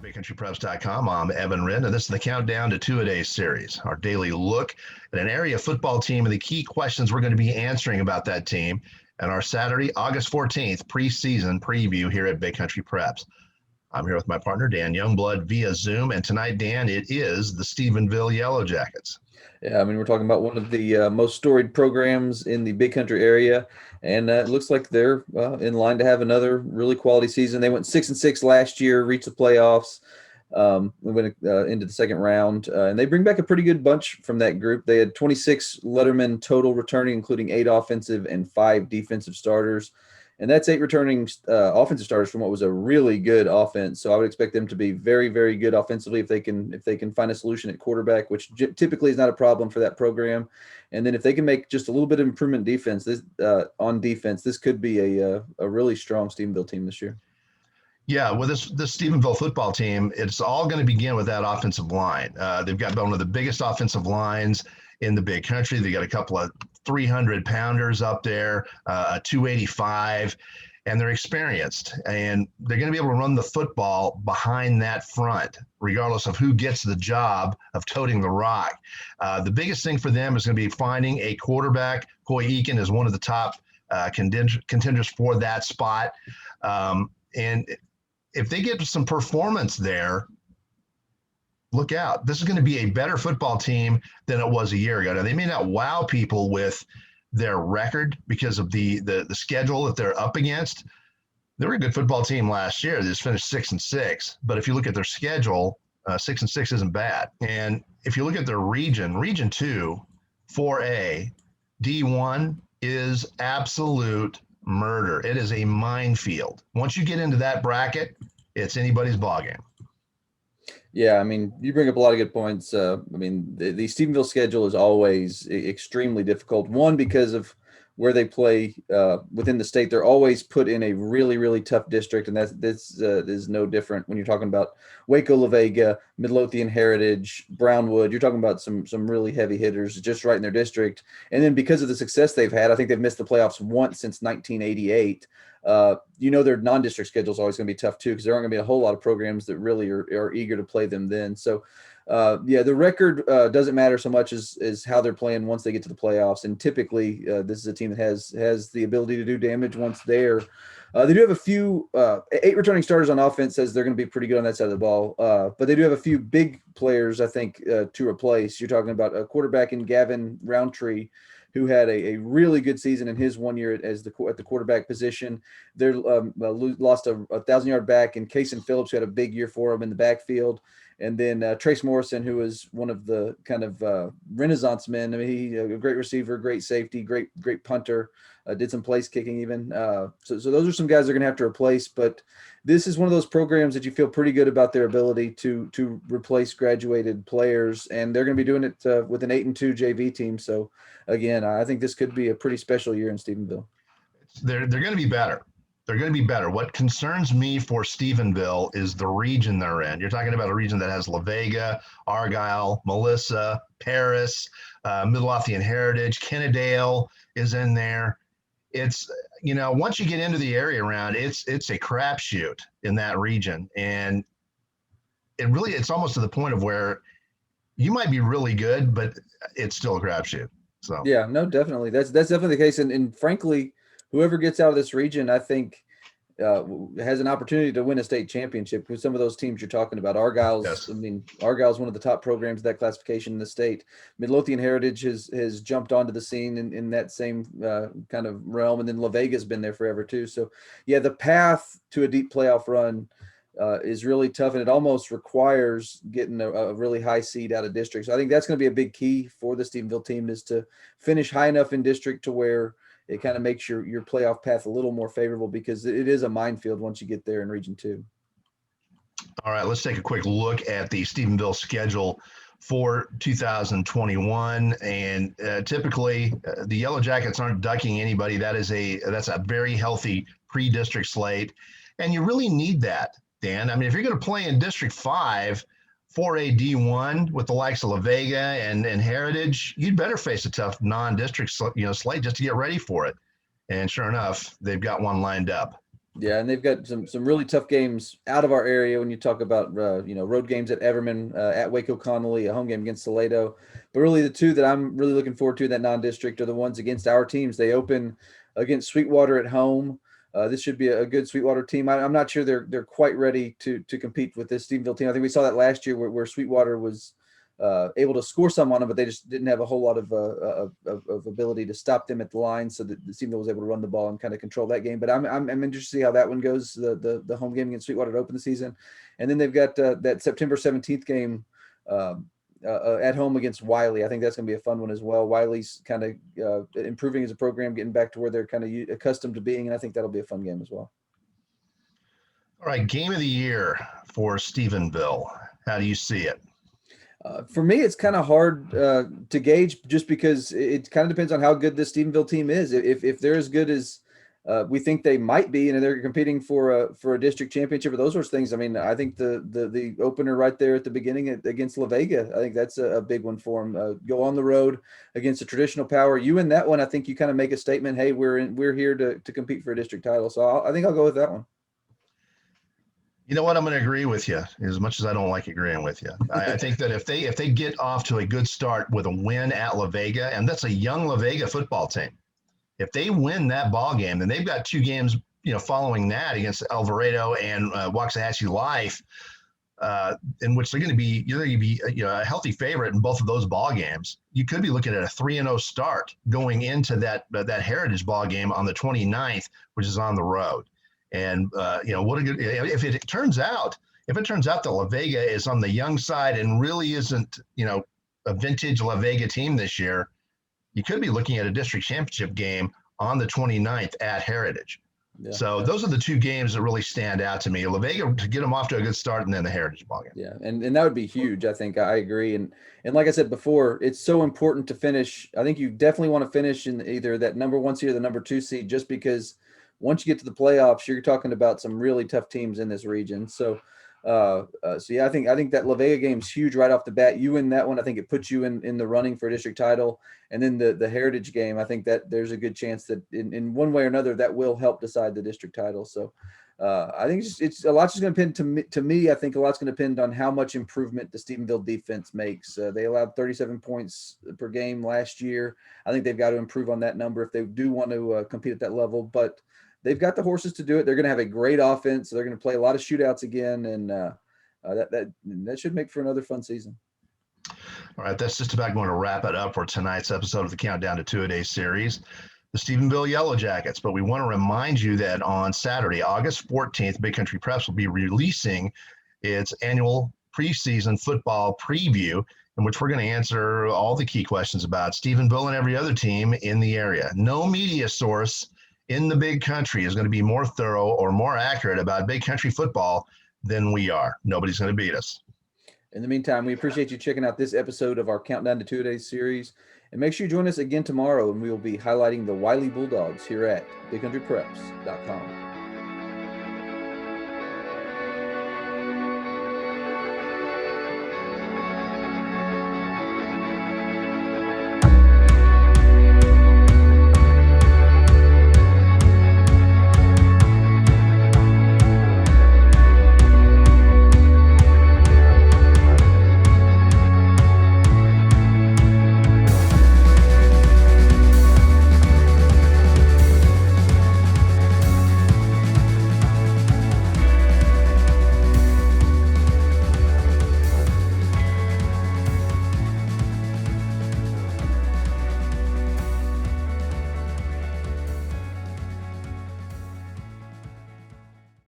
BigCountryPreps.com. I'm Evan Wren, and this is the Countdown to Two-A-Days series, our daily look at an area football team and the key questions we're going to be answering about that team and our Saturday, August 14th preseason preview here at Big Country Preps. I'm here with my partner, Dan Youngblood, via Zoom, and tonight, Dan, it is the Stephenville Yellow Jackets. Yeah, I mean, we're talking about one of the most storied programs in the Big Country area, and it looks like they're in line to have another really quality season. They went 6-6 last year, reached the playoffs. We went into the second round, and they bring back a pretty good bunch from that group. They had 26 lettermen total returning, including 8 offensive and 5 defensive starters. And that's 8 returning offensive starters from what was a really good offense. So I would expect them to be very, very good offensively if they can find a solution at quarterback, which typically is not a problem for that program. And then if they can make just a little bit of improvement defense, this could be a really strong Stephenville team this year. Yeah, with this Stephenville football team, it's all going to begin with that offensive line. They've got one of the biggest offensive lines in the Big Country. They got a couple of 300-pounders up there, a 285, and they're experienced. And they're going to be able to run the football behind that front, regardless of who gets the job of toting the rock. The biggest thing for them is going to be finding a quarterback. Coy Eakin is one of the top contenders for that spot. And if they get some performance there, look out. This is going to be a better football team than it was a year ago. Now, they may not wow people with their record because of the schedule that they're up against. They were a good football team last year. They just finished 6-6. But if you look at their schedule, 6-6 isn't bad. And if you look at their Region 2, 4A, D1 is absolute murder. It is a minefield. Once you get into that bracket, it's anybody's ballgame. Yeah, I mean, you bring up a lot of good points. I mean, the Stephenville schedule is always extremely difficult. One, because of where they play within the state, they're always put in a really, really tough district, and this is no different when you're talking about Waco, La Vega, Midlothian Heritage, Brownwood. You're talking about some really heavy hitters just right in their district. And then because of the success they've had, I think they've missed the playoffs once since 1988. Their non-district schedule is always going to be tough too, because there aren't going to be a whole lot of programs that really are eager to play them then. So, the record doesn't matter so much as how they're playing once they get to the playoffs. And typically, this is a team that has the ability to do damage once there. They do have a few 8 returning starters on offense, says they're going to be pretty good on that side of the ball. But they do have a few big players, I think, to replace. You're talking about a quarterback in Gavin Roundtree, who had a really good season in his 1 year at the quarterback position. They lost a 1,000-yard back in Kason Phillips, who had a big year for him in the backfield. And then Trace Morrison, who was one of the kind of Renaissance men. I mean, he a great receiver, great safety, great punter, did some place kicking even. So those are some guys they're going to have to replace. But this is one of those programs that you feel pretty good about their ability to replace graduated players, and they're going to be doing it with an 8-2 JV team. So again, I think this could be a pretty special year in Stephenville. They're going to be better. They're going to be better. What concerns me for Stephenville is the region they're in. You're talking about a region that has La Vega, Argyle, Melissa, Paris, Midlothian Heritage, Kennedale is in there. It's, once you get into the area around, it's a crapshoot in that region. And it's almost to the point of where you might be really good, but it's still a crapshoot. So yeah, no, definitely. That's definitely the case. And frankly, whoever gets out of this region, I think, has an opportunity to win a state championship with some of those teams you're talking about. Argyle's, yes. I mean, Argyle's one of the top programs of that classification in the state. Midlothian Heritage has jumped onto the scene in that same kind of realm, and then La Vega's been there forever too. So, yeah, the path to a deep playoff run is really tough, and it almost requires getting a really high seed out of district. So I think that's going to be a big key for the Stephenville team, is to finish high enough in district to where it kind of makes your playoff path a little more favorable, because it is a minefield once you get there in Region 2. All right, let's take a quick look at the Stephenville schedule for 2021. And typically, the Yellow Jackets aren't ducking anybody. That's a very healthy pre-district slate, and you really need that, Dan. I mean, if you're going to play in District 5, 4A D1 with the likes of La Vega and Heritage, you'd better face a tough non-district slate just to get ready for it. And sure enough, they've got one lined up. Yeah, and they've got some really tough games out of our area when you talk about road games at Everman, at Waco Connolly, a home game against Salado. But really, the two that I'm really looking forward to in that non-district are the ones against our teams. They open against Sweetwater at home. This should be a good Sweetwater team. I'm not sure they're quite ready to compete with this Stephenville team. I think we saw that last year where Sweetwater was able to score some on them, but they just didn't have a whole lot of ability to stop them at the line. So that the Stephenville was able to run the ball and kind of control that game. But I'm interested to see how that one goes. The home game against Sweetwater to open the season, and then they've got that September 17th game at home against Wiley. I think that's going to be a fun one as well. Wiley's kind of improving as a program, getting back to where they're kind of accustomed to being, and I think that'll be a fun game as well. All right, game of the year for Stephenville. How do you see it? For me, it's kind of hard to gauge just because it kind of depends on how good this Stephenville team is. If they're as good as we think they might be, and they're competing for a district championship or those sorts of things. I mean, I think the opener right there at the beginning against La Vega, I think that's a big one for them. Go on the road against a traditional power. You in that one, I think you kind of make a statement. Hey, we're here to compete for a district title. So I think I'll go with that one. You know what? I'm going to agree with you as much as I don't like agreeing with you. I think that if they get off to a good start with a win at La Vega, and that's a young La Vega football team, if they win that ball game, then they've got two games, following that against Alvarado and Waxahachie Life, in which you're going to be a healthy favorite in both of those ball games. You could be looking at a 3-0 start going into that Heritage ball game on the 29th, which is on the road. And what a good if it turns out that La Vega is on the young side and really isn't a vintage La Vega team this year, you could be looking at a district championship game on the 29th at Heritage. Yeah, so those are the two games that really stand out to me. La Vega to get them off to a good start, and then the Heritage ball game. Yeah, and that would be huge. I think I agree. And like I said before, it's so important to finish. I think you definitely want to finish in either that number 1 seed or the number 2 seed, just because once you get to the playoffs, you're talking about some really tough teams in this region. So, yeah, I think that La Vega game's huge right off the bat. You win that one, I think it puts you in the running for a district title. And then the Heritage game, I think that there's a good chance that in one way or another that will help decide the district title. So, I think it's a lot's just going to depend to me. I think a lot's going to depend on how much improvement the Stephenville defense makes. They allowed 37 points per game last year. I think they've got to improve on that number if they do want to compete at that level. But they've got the horses to do it. They're going to have a great offense. They're going to play a lot of shootouts again, and that should make for another fun season. All right, that's just about going to wrap it up for tonight's episode of the Countdown to Two-A-Day series, the Stephenville Yellow Jackets. But we want to remind you that on Saturday, August 14th, Big Country Preps will be releasing its annual preseason football preview, in which we're going to answer all the key questions about Stephenville and every other team in the area. No media source in the Big Country is going to be more thorough or more accurate about Big Country football than we are. Nobody's going to beat us. In the meantime, we appreciate you checking out this episode of our Countdown to Two-A-Day series. And make sure you join us again tomorrow, and we will be highlighting the Wiley Bulldogs here at BigCountryPreps.com.